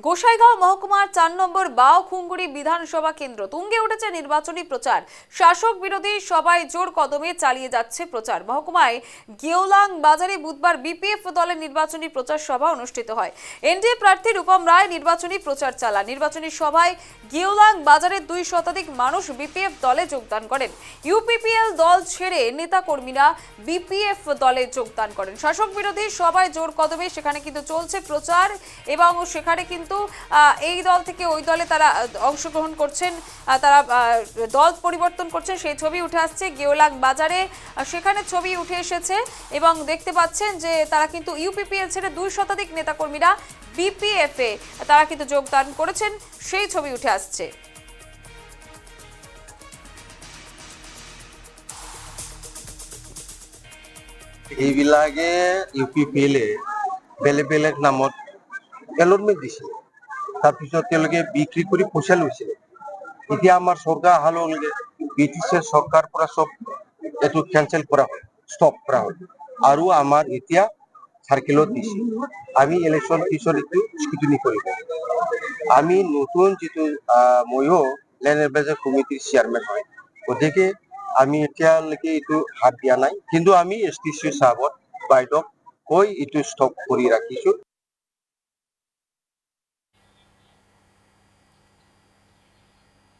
গোসাইগাঁও মহকুমার 4 নম্বর বাউখুঙ্গুরি বিধানসভা কেন্দ্র তুঙ্গে উঠেছে নির্বাচনী প্রচার। শাসক বিরোধী সবাই জোর কদমে চালিয়ে যাচ্ছে প্রচার। মহকুমায় গেওলাং বাজারে বুধবার বিপিএফ দলের নির্বাচনী প্রচার সভা অনুষ্ঠিত হয়। এনডিএ প্রার্থী রূপম রায় নির্বাচনী প্রচার চালান। নির্বাচনী সভায় গেওলাং বাজারের 2 শতাধিক মানুষ বিপিএফ দলে যোগদান করেন। ইউপিপিএল দল ছেড়ে নেতা কর্মীরা বিপিএফ দলে যোগদান করেন। শাসক বিরোধী সবাই জোর কদমে সেখানে কিন্তু চলছে প্রচার এবং সেখানে কিন্তু এই দল থেকে ওই দলে তারা অংশগ্রহণ করছেন, তারা দল পরিবর্তন করছেন, সেই ছবি উঠে আসছে গেওলাং বাজারে। সেখানে ছবি উঠে এসেছে এবং দেখতে পাচ্ছেন যে তারা কিন্তু ইউপিপিএল ছেড়ে 2 শতাধিক নেতাকর্মীরা বিপিএফ এ তারা কিন্তু যোগদান করেছেন, সেই ছবি উঠে আসছে। এইবিলাকে ইউপিপিএল বেলেগ বেলেগ নামত এলটমেণ্ট দিছিলে, তাৰপিছত তেওঁলোকে বিক্ৰী কৰি পইচা লৈছিলে। এতিয়া আমাৰ চৰকাৰ অহাৰ লগে লগে ব্ৰিটিছৰ চৰকাৰ পৰা চব এইটো কেঞ্চেল কৰা হ'ল, ষ্টপ কৰা হ'ল আৰু আমাৰ এতিয়া চাৰ্কেলত দিছে। আমি ইলেকশ্যন পিছত এইটো স্ক্ৰুটিনি কৰিব। আমি নতুন যিটো ময়ো লেণ্ড এডভাইজাৰ কমিটিৰ চেয়াৰমেন হয়, গতিকে আমি এতিয়ালৈকে এইটো হাত দিয়া নাই, কিন্তু আমি এছ টি চি চাহাবত বাইদেউক কৈ এইটো ষ্টপ কৰি ৰাখিছো।